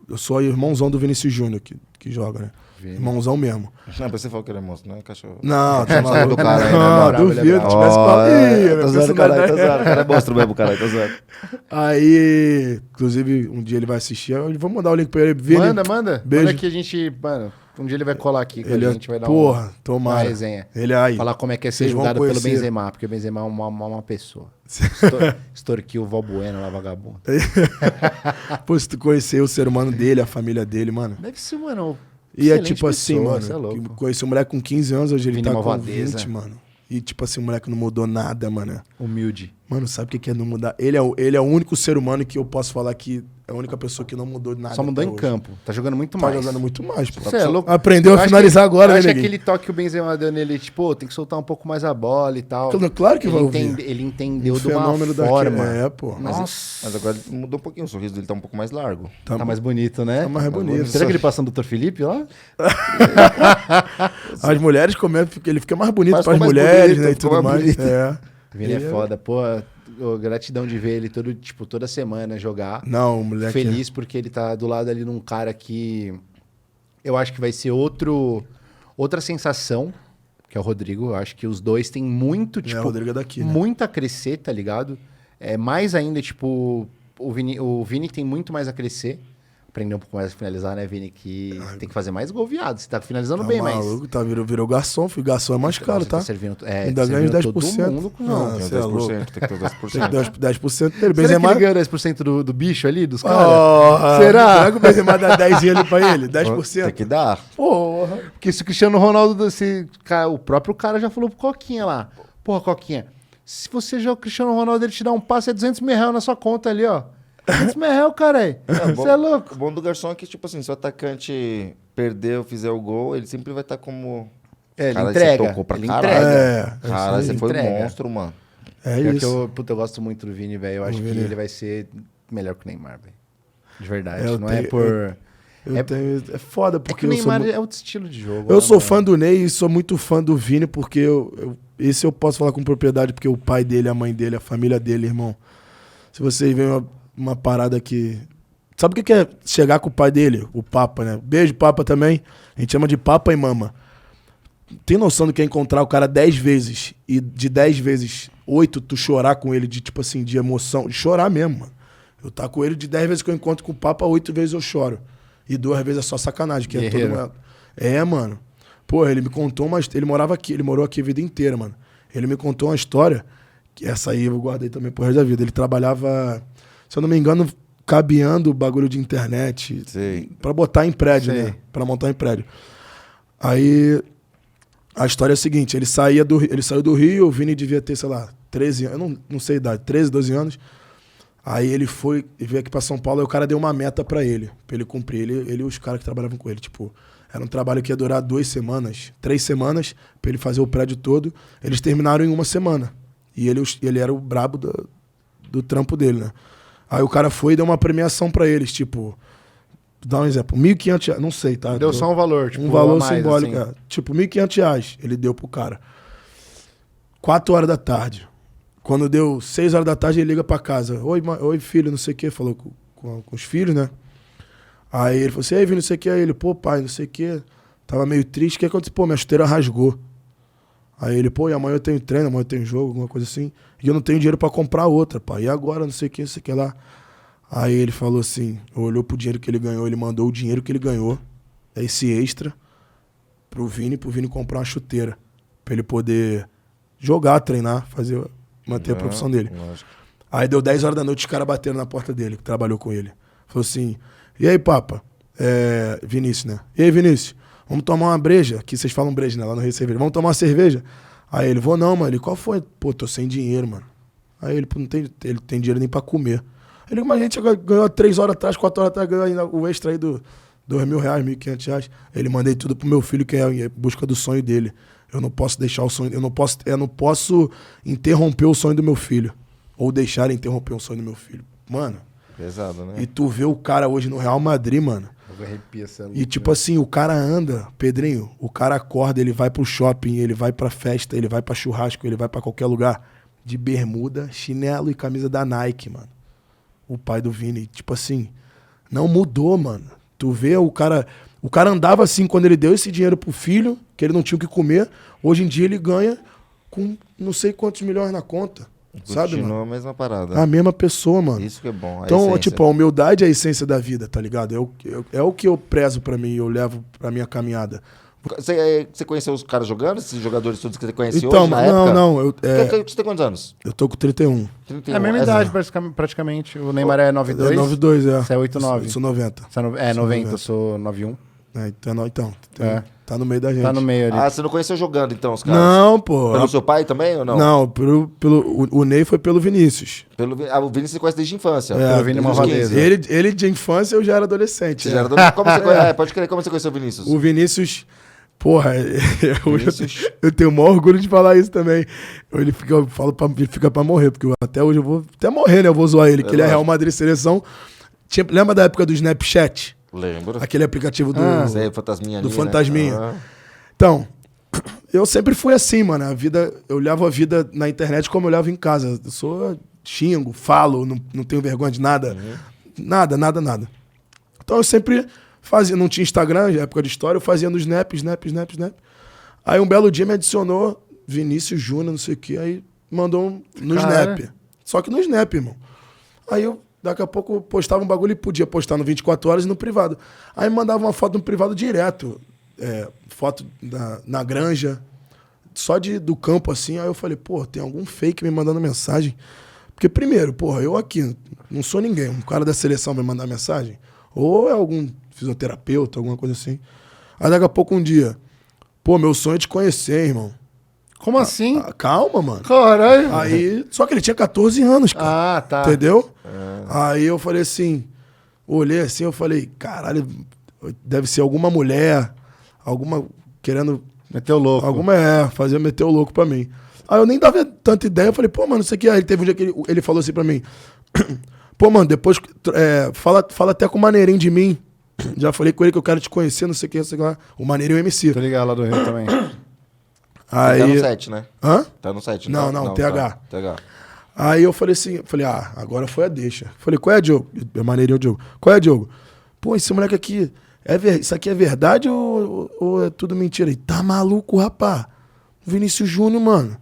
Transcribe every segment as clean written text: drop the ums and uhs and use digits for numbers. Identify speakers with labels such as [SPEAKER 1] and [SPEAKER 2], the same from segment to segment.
[SPEAKER 1] Eu sou irmãozão do Vinícius Júnior que joga, né?
[SPEAKER 2] Vini.
[SPEAKER 1] Irmãozão mesmo.
[SPEAKER 3] Não, você falou que ele é monstro, não é cachorro?
[SPEAKER 1] Não, tá maluco.
[SPEAKER 3] do cara aí, né?
[SPEAKER 1] Não,
[SPEAKER 2] Bravo, ele é
[SPEAKER 1] duvido.
[SPEAKER 2] bravo.
[SPEAKER 1] Tivesse com a... Ih,
[SPEAKER 3] Tô zoando, caralho, tô zoando. O cara é monstro mesmo, caralho, tô zoando.
[SPEAKER 1] Aí, inclusive, um dia ele vai assistir. Vamos mandar o link pra ele. Vini,
[SPEAKER 2] Manda.
[SPEAKER 1] Beijo.
[SPEAKER 2] Manda que a gente... Mano, um dia ele vai colar aqui com
[SPEAKER 1] Ele
[SPEAKER 2] a
[SPEAKER 1] é...
[SPEAKER 2] gente, vai dar
[SPEAKER 1] Porra,
[SPEAKER 2] uma
[SPEAKER 1] tomara.
[SPEAKER 2] resenha.
[SPEAKER 1] Ele é aí.
[SPEAKER 2] Falar como é que é ser
[SPEAKER 1] Vocês vão
[SPEAKER 2] julgado pelo
[SPEAKER 1] conhecer.
[SPEAKER 2] Benzema, porque o Benzema é uma pessoa. Extorquiu o Valbuena lá, vagabundo.
[SPEAKER 1] Pô, se tu conhecer o ser humano dele, a família dele, mano.
[SPEAKER 2] Deve ser, mano...
[SPEAKER 1] E é
[SPEAKER 2] excelente
[SPEAKER 1] tipo assim,
[SPEAKER 2] pessoa,
[SPEAKER 1] mano.
[SPEAKER 2] cê é louco.
[SPEAKER 1] Conheci um moleque com 15 anos, hoje ele
[SPEAKER 2] Vini
[SPEAKER 1] tá com
[SPEAKER 2] Malvadeza.
[SPEAKER 1] 20, mano. E tipo assim, o moleque não mudou nada, mano.
[SPEAKER 2] Humilde.
[SPEAKER 1] Mano, sabe o que é não mudar? Ele é o único ser humano que eu posso falar que é a única pessoa que não mudou nada.
[SPEAKER 2] Só mudou
[SPEAKER 1] até
[SPEAKER 2] em
[SPEAKER 1] hoje.
[SPEAKER 2] campo. Tá jogando muito
[SPEAKER 1] Tá
[SPEAKER 2] mais.
[SPEAKER 1] jogando muito mais, pô.
[SPEAKER 2] Você é louco.
[SPEAKER 1] Aprendeu
[SPEAKER 2] Eu
[SPEAKER 1] a
[SPEAKER 2] acho
[SPEAKER 1] finalizar agora,
[SPEAKER 2] eu
[SPEAKER 1] né,
[SPEAKER 2] acho que
[SPEAKER 1] neguinho?
[SPEAKER 2] aquele toque que o Benzema deu nele, tipo, tem que soltar um pouco mais a bola e tal.
[SPEAKER 1] Claro que
[SPEAKER 2] ele
[SPEAKER 1] vai ouvir.
[SPEAKER 2] Ele entendeu
[SPEAKER 1] O
[SPEAKER 2] de uma
[SPEAKER 1] fenômeno
[SPEAKER 2] forma.
[SPEAKER 1] daquele, pô.
[SPEAKER 3] Mas agora ele mudou um pouquinho, o sorriso dele tá um pouco mais largo.
[SPEAKER 2] Tá mais bonito, né?
[SPEAKER 1] Tá mais bonito.
[SPEAKER 2] Será que ele passa no Dr. Felipe lá?
[SPEAKER 1] As mulheres comentam que ele fica mais bonito
[SPEAKER 3] Mas
[SPEAKER 1] pras
[SPEAKER 3] ficou mais
[SPEAKER 1] mulheres,
[SPEAKER 3] bonito,
[SPEAKER 1] né, e
[SPEAKER 3] ficou
[SPEAKER 1] tudo
[SPEAKER 3] mais
[SPEAKER 1] mais.
[SPEAKER 3] bonito.
[SPEAKER 1] É.
[SPEAKER 2] Vini é foda. Pô, gratidão de ver ele toda semana jogar.
[SPEAKER 1] Não, o moleque...
[SPEAKER 2] Feliz porque ele tá do lado ali num cara que eu acho que vai ser outra sensação, que é o Rodrigo. Eu acho que os dois têm muito,
[SPEAKER 1] o Rodrigo é daqui, né?
[SPEAKER 2] muito a crescer, tá ligado? É mais ainda, tipo, o Vini tem muito mais a crescer. Aprender um pouco mais a finalizar, né, Vini? Que tem que fazer mais gol, viado. Você tá finalizando
[SPEAKER 1] Tá
[SPEAKER 2] bem,
[SPEAKER 1] maluco, tá, virou garçom, filho. Garçom é mais caro,
[SPEAKER 2] Você
[SPEAKER 1] tá?
[SPEAKER 2] servindo,
[SPEAKER 1] Ainda ganha os 10%.
[SPEAKER 2] todo mundo, cuzão.
[SPEAKER 1] Ah,
[SPEAKER 3] Tem
[SPEAKER 1] cê é louco.
[SPEAKER 3] 10%, tem que ter os 10%.
[SPEAKER 1] Tem que ter 10% dele.
[SPEAKER 2] Será que
[SPEAKER 1] Benzema...
[SPEAKER 2] ele ganha 10% do bicho ali, dos caras?
[SPEAKER 1] Oh,
[SPEAKER 2] Será?
[SPEAKER 1] Será que o Benzema dá 10 ali pra ele? 10%?
[SPEAKER 3] Tem que dar.
[SPEAKER 1] Porra.
[SPEAKER 2] Porque se o Cristiano Ronaldo, o próprio cara já falou pro Coquinha lá. Porra, Coquinha, se você joga o Cristiano Ronaldo, ele te dá um passe, é 200 mil reais na sua conta ali, ó. 200 mil reais, caralho. Você é louco.
[SPEAKER 3] O bom do garçom é que, tipo assim, se o atacante perder ou fizer o gol, ele sempre vai estar como...
[SPEAKER 2] Ele
[SPEAKER 3] Cara,
[SPEAKER 2] entrega.
[SPEAKER 3] Você tocou pra
[SPEAKER 2] Ele
[SPEAKER 3] caralho.
[SPEAKER 2] entrega.
[SPEAKER 3] Cara,
[SPEAKER 1] isso
[SPEAKER 3] você
[SPEAKER 1] aí.
[SPEAKER 3] foi
[SPEAKER 2] Entrega.
[SPEAKER 3] monstro, mano.
[SPEAKER 1] É
[SPEAKER 2] Pior que
[SPEAKER 1] isso.
[SPEAKER 2] eu gosto muito do Vini, velho. Eu acho que ele vai ser melhor que o Neymar, velho. De verdade.
[SPEAKER 1] Eu
[SPEAKER 2] não
[SPEAKER 1] tenho-
[SPEAKER 2] é por...
[SPEAKER 1] É foda,
[SPEAKER 2] É
[SPEAKER 1] porque
[SPEAKER 2] que o
[SPEAKER 1] eu sou...
[SPEAKER 2] Neymar é outro estilo de jogo.
[SPEAKER 1] Eu
[SPEAKER 2] né,
[SPEAKER 1] sou
[SPEAKER 2] mano?
[SPEAKER 1] fã do Ney e sou muito fã do Vini, porque esse eu posso falar com propriedade, porque o pai dele, a mãe dele, a família dele, irmão. Se vocês veem uma parada que... Sabe o que é chegar com o pai dele? O Papa, né? Beijo, Papa, também. A gente chama de Papa e Mama. Tem noção do que é encontrar o cara 10 vezes e de 10 vezes 8 tu chorar com ele de, tipo assim, de emoção, de chorar mesmo, mano. Eu tá com ele de 10 vezes que eu encontro com o Papa, 8 vezes eu choro. E 2 vezes é só sacanagem, que é todo
[SPEAKER 2] Guerreiro.
[SPEAKER 1] mundo... É, mano. Porra, ele me contou ele morava aqui, ele morou aqui a vida inteira, mano. Ele me contou uma história, que essa aí eu guardei também pro resto da vida. Ele trabalhava, se eu não me engano, cabeando bagulho de internet.
[SPEAKER 3] Sei.
[SPEAKER 1] Pra botar em prédio,
[SPEAKER 2] Sei.
[SPEAKER 1] né? Pra montar em prédio. Aí, a história é a seguinte, ele saiu do Rio, o Vini devia ter, sei lá, 13 anos, eu não sei a idade, 13, 12 anos. Aí ele veio aqui pra São Paulo e o cara deu uma meta pra ele cumprir. Ele e os caras que trabalhavam com ele, tipo, era um trabalho que ia durar 2 semanas, 3 semanas, pra ele fazer o prédio todo. Eles terminaram em 1 semana. E ele era o brabo do trampo dele, né? Aí o cara foi e deu uma premiação pra eles, tipo, dá um exemplo, R$1.500, não sei, tá?
[SPEAKER 2] Deu só um valor, tipo,
[SPEAKER 1] um valor
[SPEAKER 2] a mais,
[SPEAKER 1] simbólico,
[SPEAKER 2] assim.
[SPEAKER 1] tipo, R$1.500 ele deu pro cara. 4 horas da tarde. Quando deu 6 horas da tarde, ele liga pra casa. Oi, filho, não sei o que. Falou com os filhos, né? Aí ele falou assim, ei, Vini, não sei o que. Aí ele, pô, pai, não sei o que. Tava meio triste. O que aconteceu? Pô, minha chuteira rasgou. Aí ele, pô, e amanhã eu tenho treino, amanhã eu tenho jogo, alguma coisa assim. E eu não tenho dinheiro pra comprar outra, pai. E agora, não sei o que, não sei o que lá. Aí ele falou assim, olhou pro dinheiro que ele ganhou, ele mandou o dinheiro que ele ganhou, esse extra, pro Vini comprar uma chuteira. Pra ele poder jogar, treinar, manter a profissão dele.
[SPEAKER 3] Lógico.
[SPEAKER 1] Aí deu 10 horas da noite, os caras bateram na porta dele, que trabalhou com ele. Falou assim, e aí, Papa? Vinícius, né? E aí, Vinícius? Vamos tomar uma breja? Aqui vocês falam breja, né? Lá no Rio Cerveja. Vamos tomar uma cerveja? Aí ele, vou não, mano. Ele, qual foi? Pô, tô sem dinheiro, mano. Aí ele, pô, ele tem dinheiro nem pra comer. Ele, mas a gente ganhou 3 horas atrás, 4 horas atrás, ganhou ainda o extra aí do R$2.000, R$1.500. Ele, mandei tudo pro meu filho, que é em busca do sonho dele. Eu não posso deixar o sonho, eu não posso interromper o sonho do meu filho. Ou deixar ele interromper o sonho do meu filho. Mano.
[SPEAKER 3] Pesado, né?
[SPEAKER 1] E tu vê o cara hoje no Real Madrid, mano.
[SPEAKER 2] Eu arrepio essa
[SPEAKER 1] E tipo assim, o cara anda, Pedrinho, o cara acorda, ele vai pro shopping, ele vai pra festa, ele vai pra churrasco, ele vai pra qualquer lugar, de bermuda, chinelo e camisa da Nike, mano. O pai do Vini, tipo assim, não mudou, mano. Tu vê o cara andava assim quando ele deu esse dinheiro pro filho, que ele não tinha o que comer, hoje em dia ele ganha com não sei quantos milhões na conta. Sabe,
[SPEAKER 3] Continua
[SPEAKER 1] mano?
[SPEAKER 3] a mesma parada.
[SPEAKER 1] A mesma pessoa, mano.
[SPEAKER 3] Isso que é bom.
[SPEAKER 1] Então,
[SPEAKER 3] essência.
[SPEAKER 1] tipo, a humildade é a essência da vida, tá ligado? É o que eu prezo pra mim, eu levo pra minha caminhada.
[SPEAKER 3] Você conheceu os caras jogando? Esses jogadores todos que você conhece
[SPEAKER 1] Então,
[SPEAKER 3] hoje, na época?
[SPEAKER 1] não.
[SPEAKER 3] Você tem quantos anos?
[SPEAKER 1] Eu tô com 31.
[SPEAKER 3] 31.
[SPEAKER 2] É a mesma idade, praticamente. O Neymar é 92.
[SPEAKER 1] 92, é.
[SPEAKER 2] Você é 89.
[SPEAKER 1] Eu sou 90.
[SPEAKER 2] Você é 90, eu sou 91.
[SPEAKER 1] Então,
[SPEAKER 2] É.
[SPEAKER 1] tá no meio da gente.
[SPEAKER 2] Tá no meio ali.
[SPEAKER 3] Ah, você não conheceu jogando, então, os caras?
[SPEAKER 1] Não, pô.
[SPEAKER 3] Pelo seu pai também ou não?
[SPEAKER 1] Não, o Ney foi pelo Vinícius.
[SPEAKER 3] O Vinícius você conhece desde a infância.
[SPEAKER 1] É,
[SPEAKER 2] Pelo Vini
[SPEAKER 3] desde os
[SPEAKER 2] Malvadeza.
[SPEAKER 3] 15.
[SPEAKER 1] Ele de infância, eu já era adolescente.
[SPEAKER 3] Você
[SPEAKER 1] é.
[SPEAKER 3] já era adolescente? Como você conhece? Pode crer, como você conheceu o Vinícius?
[SPEAKER 1] O Vinícius, porra,
[SPEAKER 3] Vinícius.
[SPEAKER 1] eu tenho o maior orgulho de falar isso também. Ele fica pra morrer, porque até hoje eu vou até morrer, né? Eu vou zoar ele, que ele é Real Madrid seleção. Lembra da época do Snapchat?
[SPEAKER 3] Lembro.
[SPEAKER 1] Aquele aplicativo do
[SPEAKER 3] Sei, fantasminha
[SPEAKER 1] do
[SPEAKER 3] ali,
[SPEAKER 1] Fantasminha.
[SPEAKER 3] Né?
[SPEAKER 1] Então, eu sempre fui assim, mano. Eu levo a vida na internet como eu levo em casa. Eu sou xingo, falo, não tenho vergonha de nada. Nada. Então eu sempre fazia, não tinha Instagram, época de história, eu fazia no Snap. Aí um belo dia me adicionou Vinícius Júnior, não sei o que, aí mandou no
[SPEAKER 2] Cara.
[SPEAKER 1] Snap. Só que no Snap, irmão. Aí eu, daqui a pouco, postava um bagulho e podia postar no 24 horas e no privado. Aí me mandava uma foto no privado direto. Foto na granja, só do campo assim. Aí eu falei, pô, tem algum fake me mandando mensagem? Porque primeiro, porra, eu aqui não sou ninguém. Um cara da seleção vai mandar mensagem? Ou é algum fisioterapeuta, alguma coisa assim. Aí daqui a pouco um dia, pô, meu sonho é te conhecer, irmão.
[SPEAKER 2] Como assim?
[SPEAKER 1] Calma, mano.
[SPEAKER 2] Caralho.
[SPEAKER 1] Aí, só que ele tinha 14 anos, cara.
[SPEAKER 2] Ah, tá.
[SPEAKER 1] Entendeu? Aí eu falei assim, olhei assim, eu falei, caralho, deve ser alguma mulher, alguma querendo...
[SPEAKER 2] Meteu louco.
[SPEAKER 1] meter o louco pra mim. Aí eu nem dava tanta ideia, eu falei, pô, mano, isso aqui... Aí teve um dia que ele falou assim pra mim, pô, mano, depois fala até com o Maneirinho de mim. Já falei com ele que eu quero te conhecer, não sei o que, não sei o que lá. O Maneirinho MC.
[SPEAKER 2] Tô ligado lá do Rio também.
[SPEAKER 1] Aí...
[SPEAKER 3] Tá no set, né?
[SPEAKER 1] Hã?
[SPEAKER 3] Tá no set.
[SPEAKER 1] Não, TH.
[SPEAKER 3] Tá. TH.
[SPEAKER 1] Aí eu falei assim, agora foi a deixa. Falei, qual é, Diogo? É Maneirinho, Diogo. Qual é, Diogo? Pô, esse moleque aqui, isso aqui é verdade ou é tudo mentira? Ele, tá maluco, rapá? Vinícius Júnior, mano.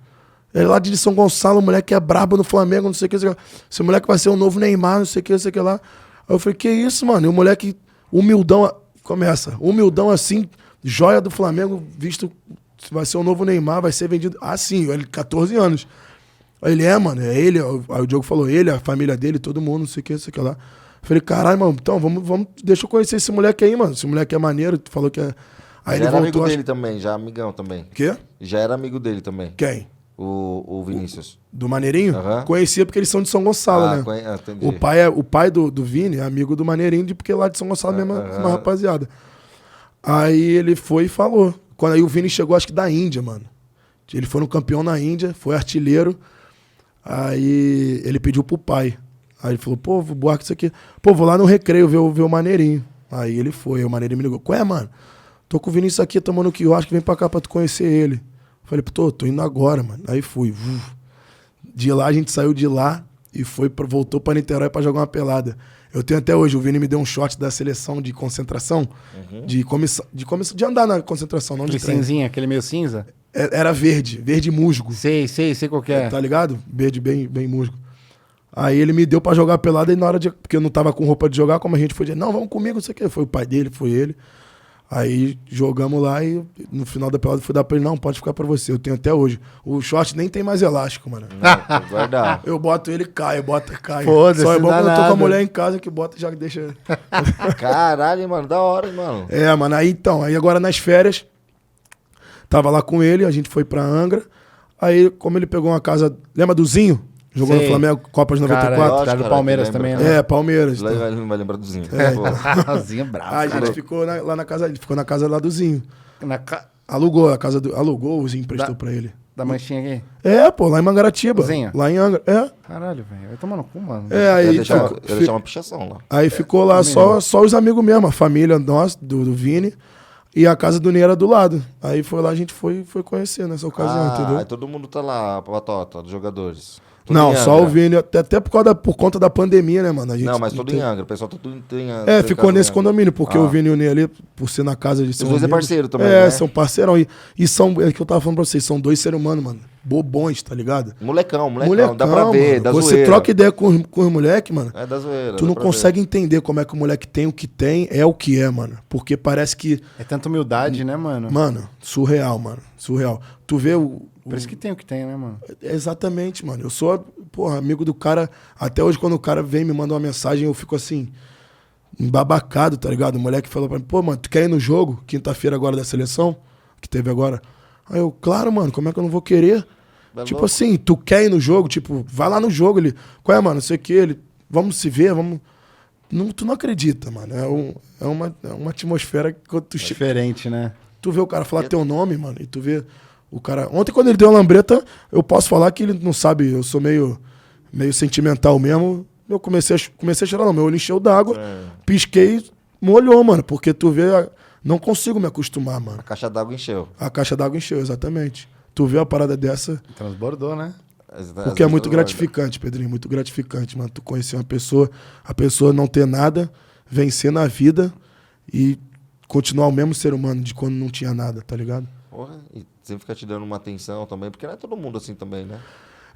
[SPEAKER 1] Ele é lá de São Gonçalo, o moleque é brabo no Flamengo, não sei o que, não sei o que. Esse moleque vai ser o novo Neymar, não sei o que lá. Aí eu falei, que isso, mano? E o moleque, humildão assim, joia do Flamengo, visto, vai ser o novo Neymar, vai ser vendido. Ah, sim, ele 14 anos. Aí ele, mano, é ele. Aí o Diogo falou, ele, a família dele, todo mundo, não sei o que lá. Eu falei, caralho, mano, então vamos, deixa eu conhecer esse moleque aí, mano. Esse moleque é maneiro, tu falou que é... Aí
[SPEAKER 3] Já
[SPEAKER 1] ele
[SPEAKER 3] era
[SPEAKER 1] voltou,
[SPEAKER 3] amigo dele também, já amigão também.
[SPEAKER 1] Quê?
[SPEAKER 3] Já era amigo dele também,
[SPEAKER 1] Quem?
[SPEAKER 3] o Vinícius.
[SPEAKER 1] Do Maneirinho?
[SPEAKER 3] Aham.
[SPEAKER 1] Conhecia porque eles são de São Gonçalo, né?
[SPEAKER 3] Entendi.
[SPEAKER 1] O pai do Vini é amigo do Maneirinho, porque lá de São Gonçalo mesmo, uma rapaziada. Aí ele foi e falou. Quando aí o Vini chegou, acho que da Índia, mano. Ele foi no campeão na Índia, foi artilheiro. Aí ele pediu pro pai. Aí ele falou, pô, vou Buarque isso aqui. Pô, vou lá no Recreio ver o Maneirinho. Aí ele foi, aí o Maneirinho me ligou. Qual é, mano? Tô com o Vinícius aqui tomando quiosque, vem pra cá pra tu conhecer ele. Falei, tô indo agora, mano. Aí fui. De lá, a gente saiu de lá e voltou pra Niterói pra jogar uma pelada. Eu tenho até hoje, o Vini me deu um shot da seleção de concentração, de andar na concentração, não de
[SPEAKER 2] Aquele
[SPEAKER 1] treino.
[SPEAKER 2] cinzinha, aquele meio cinza?
[SPEAKER 1] Era verde musgo.
[SPEAKER 2] Sei qual que é.
[SPEAKER 1] Tá ligado? Verde bem musgo. Aí ele me deu pra jogar pelada e na hora de... Porque eu não tava com roupa de jogar, como a gente foi dizer, não, vamos comigo, não sei o que. Foi o pai dele, foi ele. Aí jogamos lá e no final da pelada eu fui dar pra ele, não, pode ficar pra você, eu tenho até hoje. O short nem tem mais elástico, mano.
[SPEAKER 3] Não, vou guardar.
[SPEAKER 1] Eu boto ele e cai.
[SPEAKER 2] Foda-se,
[SPEAKER 1] Só é bom
[SPEAKER 2] dá
[SPEAKER 1] quando eu tô com a
[SPEAKER 2] nada.
[SPEAKER 1] mulher em casa que bota e já deixa...
[SPEAKER 3] Caralho, mano, da hora, mano.
[SPEAKER 1] Mano, aí agora nas férias, tava lá com ele, a gente foi pra Angra, aí como ele pegou uma casa, lembra do Zinho? Jogou
[SPEAKER 2] Sei.
[SPEAKER 1] no Flamengo, Copa de 94?
[SPEAKER 3] lógico,
[SPEAKER 2] Cara do
[SPEAKER 3] caralho,
[SPEAKER 2] Palmeiras
[SPEAKER 3] lembra,
[SPEAKER 2] também,
[SPEAKER 3] cara.
[SPEAKER 2] né?
[SPEAKER 1] Palmeiras.
[SPEAKER 3] Lá
[SPEAKER 1] Então.
[SPEAKER 3] ele não vai lembrar do Zinho.
[SPEAKER 2] Zinho bravo.
[SPEAKER 1] Aí a gente ficou lá na casa, ele ficou na casa lá do Zinho.
[SPEAKER 2] Na ca...
[SPEAKER 1] Alugou, o Zinho emprestou pra ele.
[SPEAKER 2] Da manchinha aqui?
[SPEAKER 1] É, pô, lá em Mangaratiba.
[SPEAKER 2] Zinha?
[SPEAKER 1] Lá em Angra. É.
[SPEAKER 2] Caralho, velho. Vai tomar no cu, mano.
[SPEAKER 1] Aí,
[SPEAKER 3] Eu deixar uma pichação lá.
[SPEAKER 1] aí ficou lá só os amigos mesmo, a família nossa, do Vini. E a casa do Ney era do lado. Aí foi lá, a gente foi conhecer nessa ocasião, entendeu?
[SPEAKER 3] Aí todo mundo tá lá, a Patota, dos jogadores. Tudo
[SPEAKER 1] Não,
[SPEAKER 3] em
[SPEAKER 1] só
[SPEAKER 3] Angra.
[SPEAKER 1] o Vini, até por conta da pandemia, né, mano? A gente
[SPEAKER 3] Não, mas tudo
[SPEAKER 1] tem-
[SPEAKER 3] em Angra. O pessoal tá tudo em Angra.
[SPEAKER 1] É, ficou nesse condomínio, porque
[SPEAKER 3] Ah.
[SPEAKER 1] o Vini e o Ney ali, por ser na casa de
[SPEAKER 3] Os dois é parceiro também,
[SPEAKER 1] É,
[SPEAKER 3] né?
[SPEAKER 1] são parceirão. E são, é que eu tava falando pra vocês, são dois seres humanos, mano. Bobões, tá ligado?
[SPEAKER 3] Molecão, dá pra ver,
[SPEAKER 1] mano.
[SPEAKER 3] da
[SPEAKER 1] Você
[SPEAKER 3] zoeira.
[SPEAKER 1] troca ideia com os moleques, mano.
[SPEAKER 3] É da zoeira.
[SPEAKER 1] Tu não consegue entender como é que o moleque tem o que tem, é o que é, mano. Porque parece que,
[SPEAKER 2] É tanta humildade, né, mano?
[SPEAKER 1] mano, surreal, mano. Surreal. Tu vê
[SPEAKER 2] Por isso que tem o que tem, né, mano?
[SPEAKER 1] Exatamente, mano. Eu sou, porra, amigo do cara. Até hoje, quando o cara vem e me manda uma mensagem, eu fico assim, embabacado, tá ligado? O moleque falou pra mim, pô, mano, tu quer ir no jogo? Quinta-feira agora da seleção? Que teve agora. Aí eu, claro, mano, como é que eu não vou querer?
[SPEAKER 3] Tá
[SPEAKER 1] tipo
[SPEAKER 3] louco?
[SPEAKER 1] assim, tu quer ir no jogo? Tipo, vai lá no jogo. Ele, qual é, mano? Não sei o que. Ele, vamos se ver, vamos. Não, tu não acredita, mano. É uma atmosfera que quando tu chega.
[SPEAKER 2] Diferente, né?
[SPEAKER 1] Tu vê o cara falar teu nome, mano, e tu vê o cara. Ontem, quando ele deu a lambreta, eu posso falar que ele não sabe, eu sou meio sentimental mesmo. Eu comecei a chorar, não. Meu olho encheu d'água, pisquei, molhou, mano. Porque tu vê. Não consigo me acostumar, mano.
[SPEAKER 3] A caixa d'água encheu.
[SPEAKER 1] A caixa d'água encheu, exatamente. Tu vê uma parada dessa.
[SPEAKER 2] Transbordou, né?
[SPEAKER 1] Porque é muito gratificante, Pedrinho, muito gratificante, mano. Tu conhecer uma pessoa, a pessoa não ter nada, vencer na vida e continuar o mesmo ser humano de quando não tinha nada, tá ligado?
[SPEAKER 3] Porra, e sempre fica te dando uma atenção também, porque não é todo mundo assim também, né?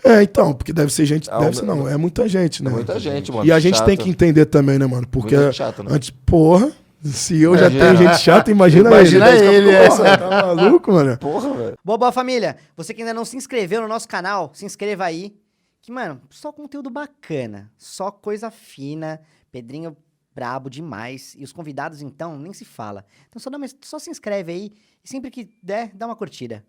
[SPEAKER 1] É, então, porque deve ser gente,
[SPEAKER 3] Ah,
[SPEAKER 1] deve ser não, é muita gente, né?
[SPEAKER 3] É muita gente, mano.
[SPEAKER 1] E a gente
[SPEAKER 3] chato.
[SPEAKER 1] tem que entender também, né, mano? Porque
[SPEAKER 3] Muita gente chata, né?
[SPEAKER 1] antes, porra, se eu já
[SPEAKER 3] Imagina.
[SPEAKER 1] tenho gente chata, imagina
[SPEAKER 2] ele, é.
[SPEAKER 1] Porra, tá maluco, mano?
[SPEAKER 3] Porra, velho.
[SPEAKER 4] Boa, família. Você que ainda não se inscreveu no nosso canal, se inscreva aí. Que, mano, só conteúdo bacana. Só coisa fina. Pedrinho brabo demais. E os convidados, então, nem se fala. Então só se inscreve aí. E sempre que der, dá uma curtida.